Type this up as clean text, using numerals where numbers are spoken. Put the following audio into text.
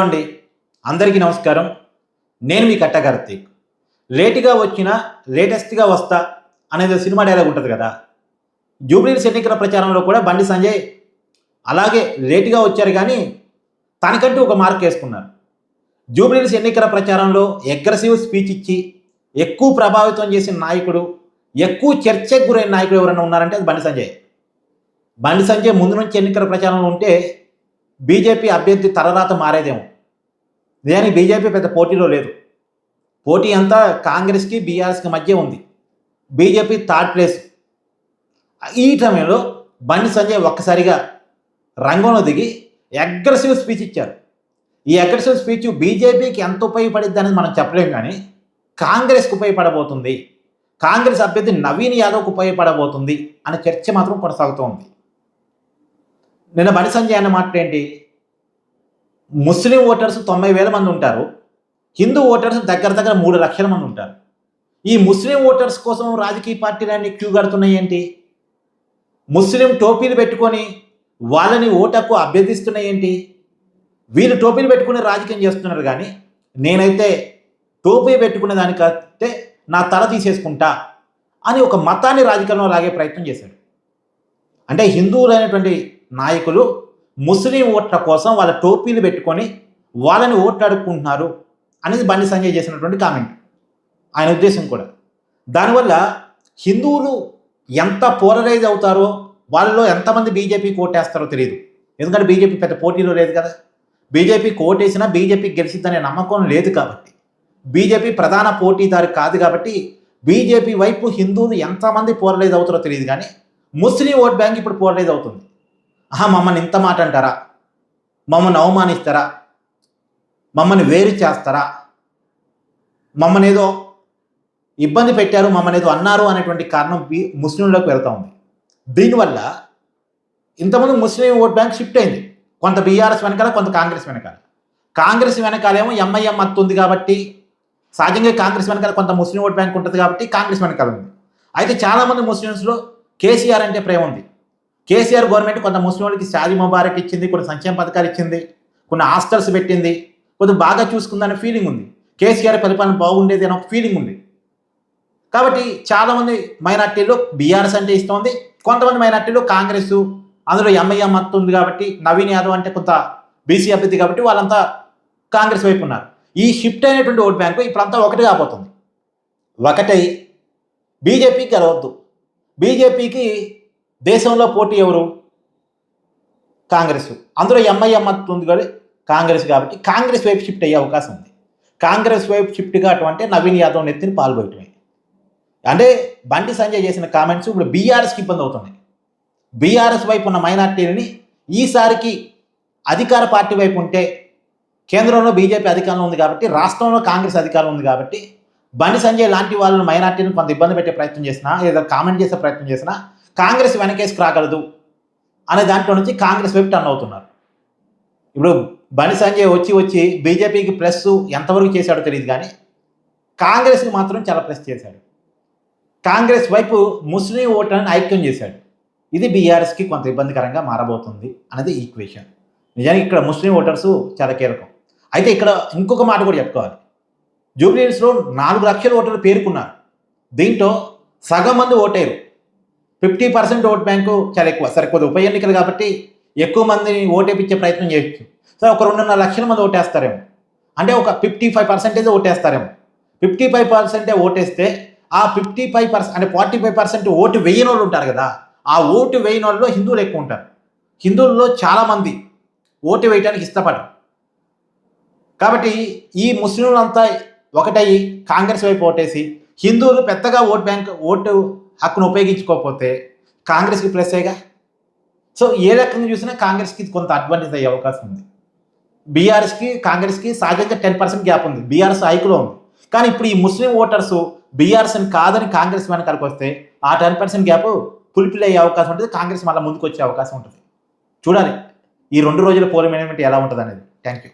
అండి అందరికీ నమస్కారం. నేను మీ కట్ట కార్తీక్. లేటుగా వచ్చినా లేటెస్ట్గా వస్తా అనేది సినిమా డైలాగ్ ఉంటుంది కదా. జూబ్లీహిల్స్ ఎన్నికల ప్రచారంలో కూడా బండి సంజయ్ అలాగే లేటుగా వచ్చారు, కానీ తనకంటూ ఒక మార్క్ వేసుకున్నారు. జూబ్లీహిల్స్ ఎన్నికల ప్రచారంలో అగ్రెసివ్ స్పీచ్ ఇచ్చి ఎక్కువ ప్రభావితం చేసిన నాయకుడు, ఎక్కువ చర్చకు గురైన నాయకుడు ఎవరైనా ఉన్నారంటే అది బండి సంజయ్. బండి సంజయ్ ముందు నుంచి ఎన్నికల ప్రచారంలో ఉంటే బీజేపీ అభ్యర్థి తలరాత మారేదేమో. కానీ బీజేపీ పెద్ద పోటీలో లేదు. పోటీ అంతా కాంగ్రెస్కి బీఆర్ఎస్కి మధ్య ఉంది. BJP third place. ఈ సమయంలో బండి సంజయ్ ఒక్కసారిగా రంగంలో దిగి అగ్రెసివ్ స్పీచ్ ఇచ్చారు. ఈ అగ్రెసివ్ స్పీచ్ బీజేపీకి ఎంత ఉపయోగపడిద్ది అనేది మనం చెప్పలేము, కానీ కాంగ్రెస్కి ఉపయోగపడబోతుంది, కాంగ్రెస్ అభ్యర్థి నవీన్ యాదవ్కి ఉపయోగపడబోతుంది అనే చర్చ మాత్రం కొనసాగుతూ ఉంది. నిన్న బండి సంజయ్ అన్న మాట ఏంటి? ముస్లిం ఓటర్స్ 90,000 మంది ఉంటారు, హిందూ ఓటర్స్ దగ్గర 3 లక్షల మంది ఉంటారు. ఈ ముస్లిం ఓటర్స్ కోసం రాజకీయ పార్టీలన్నీ క్యూ కడుతున్నాయి ఏంటి? ముస్లిం టోపీలు పెట్టుకొని వాళ్ళని ఓటకు అభ్యర్థిస్తున్నాయి ఏంటి? వీళ్ళు టోపీలు పెట్టుకుని రాజకీయం చేస్తున్నారు, కానీ నేనైతే టోపీ పెట్టుకునే దానికంటే నా తల తీసేసుకుంటా అని ఒక మతాన్ని రాజకీయంలో లాగే ప్రయత్నం చేశాడు. అంటే హిందువులైనటువంటి నాయకులు ముస్లిం ఓట్ల కోసం వాళ్ళ టోపీలు పెట్టుకొని వాళ్ళని ఓట్లు అడుక్కుంటున్నారు అనేది బండి సంజయ్ చేసినటువంటి కామెంట్, ఆయన ఉద్దేశం కూడా. దానివల్ల హిందువులు ఎంత పోలరైజ్ అవుతారో, వాళ్ళలో ఎంతమంది బీజేపీకి ఓటేస్తారో తెలియదు. ఎందుకంటే బీజేపీ పెద్ద పోటీలో లేదు కదా. బీజేపీకి ఓటేసినా బీజేపీకి గెలిచిద్దనే నమ్మకం లేదు కాబట్టి, బీజేపీ ప్రధాన పోటీదారు కాదు కాబట్టి బీజేపీ వైపు హిందువులు ఎంతమంది పోలరైజ్ అవుతారో తెలియదు. కానీ ముస్లిం ఓట్ బ్యాంక్ ఇప్పుడు పోలరైజ్ అవుతుంది. మమ్మల్ని ఇంత మాట అంటారా, మమ్మల్ని అవమానిస్తారా, మమ్మల్ని వేరు చేస్తారా, మమ్మల్ని ఏదో ఇబ్బంది పెట్టారు, మమ్మల్ని ఏదో అన్నారు అనేటువంటి కారణం ముస్లింలోకి వెళ్తూ ఉంది. దీనివల్ల ఇంతమంది ముస్లిం ఓట్ బ్యాంక్ షిఫ్ట్ అయింది. కొంత బీఆర్ఎస్ వెనకాల, కొంత కాంగ్రెస్ వెనకాల. కాంగ్రెస్ వెనకాలేమో ఎంఐఎం మత్తు ఉంది కాబట్టి, సహజంగా కాంగ్రెస్ వెనకాల కొంత ముస్లిం ఓట్ బ్యాంక్ ఉంటుంది కాబట్టి కాంగ్రెస్ వెనకాల ఉంది. అయితే చాలామంది ముస్లిమ్స్లో కేసీఆర్ అంటే ప్రేమ ఉంది. కేసీఆర్ గవర్నమెంట్ కొంత ముస్లిం వాళ్ళకి షాదీ ముబారక్ ఇచ్చింది, కొన్ని సంక్షేమ పథకాలు ఇచ్చింది, కొన్ని హాస్టల్స్ పెట్టింది, కొంచెం బాగా చూసుకుందనే ఫీలింగ్ ఉంది. కేసీఆర్ పరిపాలన బాగుండేది అనే ఒక ఫీలింగ్ ఉంది. కాబట్టి చాలామంది మైనార్టీలు బీఆర్ఎస్ అంటే ఇష్టం ఉంది, కొంతమంది మైనార్టీలు కాంగ్రెస్, అందులో ఎంఐఎం మత్తు ఉంది కాబట్టి, నవీన్ యాదవ్ అంటే కొంత బీసీ అభ్యర్థి కాబట్టి వాళ్ళంతా కాంగ్రెస్ వైపు ఉన్నారు. ఈ షిఫ్ట్ అయినటువంటి ఓట్ బ్యాంకు ఇప్పుడంతా ఒకటి కాబోతుంది. ఒకటై బీజేపీకి గెలవద్దు. బీజేపీకి దేశంలో పోటీ ఎవరు? కాంగ్రెస్. అందులో ఎంఐఎం మత్తు ఉంది కాబట్టి కాంగ్రెస్, కాబట్టి కాంగ్రెస్ వైపు షిఫ్ట్ అయ్యే అవకాశం ఉంది. కాంగ్రెస్ వైపు షిఫ్ట్ కావటం అంటే నవీన్ యాదవ్ నెత్తిని పాల్గొయటమే. అంటే బండి సంజయ్ చేసిన కామెంట్స్ ఇప్పుడు బీఆర్ఎస్కి ఇబ్బంది అవుతున్నాయి. బీఆర్ఎస్ వైపు ఉన్న మైనార్టీలని ఈసారికి అధికార పార్టీ వైపు ఉంటే, కేంద్రంలో బీజేపీ అధికారంలో ఉంది కాబట్టి, రాష్ట్రంలో కాంగ్రెస్ అధికారం ఉంది కాబట్టి, బండి సంజయ్ లాంటి వాళ్ళని మైనార్టీని కొంత ఇబ్బంది పెట్టే ప్రయత్నం చేసినా, లేదా కామెంట్ చేసే ప్రయత్నం చేసినా కాంగ్రెస్ వెనకేసుకు రాగలదు అనే దాంట్లో నుంచి కాంగ్రెస్ వైపు టర్న్ అవుతున్నారు. ఇప్పుడు బండి సంజయ్ వచ్చి బీజేపీకి ప్లస్ ఎంతవరకు చేశాడో తెలియదు, కానీ కాంగ్రెస్కి మాత్రం చాలా ప్లస్ చేశాడు. కాంగ్రెస్ వైపు ముస్లిం ఓట్లను ఐక్యం చేశాడు. ఇది బీఆర్ఎస్కి కొంత ఇబ్బందికరంగా మారబోతుంది అనేది ఈక్వేషన్. నిజానికి ఇక్కడ ముస్లిం ఓటర్సు చాలా కీలకం. అయితే ఇక్కడ ఇంకొక మాట కూడా చెప్పుకోవాలి. జూబ్లీహిల్స్లో 4 లక్షల ఓటర్లు పేర్కొన్నారు. దీంట్లో సగం మంది ఓటేరు. 50% ఓట్ బ్యాంకు చాలా ఎక్కువ. సరే, కొద్ది ఉప ఎన్నికలు కాబట్టి ఎక్కువ మందిని ఓటేపించే ప్రయత్నం చేయొచ్చు. సరే, ఒక 2.5 లక్షల మంది ఓటేస్తారేమో, అంటే ఒక 55% ఓటేస్తారేమో. 55% ఓటేస్తే ఆ 55% అంటే 45% ఓటు వేయని వాళ్ళు ఉంటారు కదా. ఆ ఓటు వేయని వాళ్ళలో హిందువులు ఎక్కువ ఉంటారు. హిందువుల్లో చాలామంది ఓటు వేయడానికి ఇష్టపడరు. కాబట్టి ఈ ముస్లింలంతా ఒకటయ్యి కాంగ్రెస్ వైపు ఓటేసి, హిందువులు పెద్దగా ఓటు హక్కును ఉపయోగించుకోకపోతే కాంగ్రెస్కి ప్లస్ అయ్యగా. సో ఏ రకంగా చూసినా కాంగ్రెస్కి కొంత అడ్వాంటేజ్ అయ్యే అవకాశం ఉంది. బీఆర్ఎస్కి కాంగ్రెస్కి సహజంగా 10% గ్యాప్ ఉంది. బీఆర్ఎస్ హైకులో ఉంది. కానీ ఇప్పుడు ఈ ముస్లిం ఓటర్స్ బీఆర్ఎస్ని కాదని కాంగ్రెస్ వెనకాలకు వస్తే ఆ 10% గ్యాప్ ఫుల్ఫిల్ అయ్యే అవకాశం ఉంటుంది. కాంగ్రెస్ మళ్ళీ ముందుకు వచ్చే అవకాశం ఉంటుంది. చూడాలి ఈ 2 రోజుల పోలింగ్ మేనేజ్మెంట్ ఎలా ఉంటుంది అనేది. Thank you.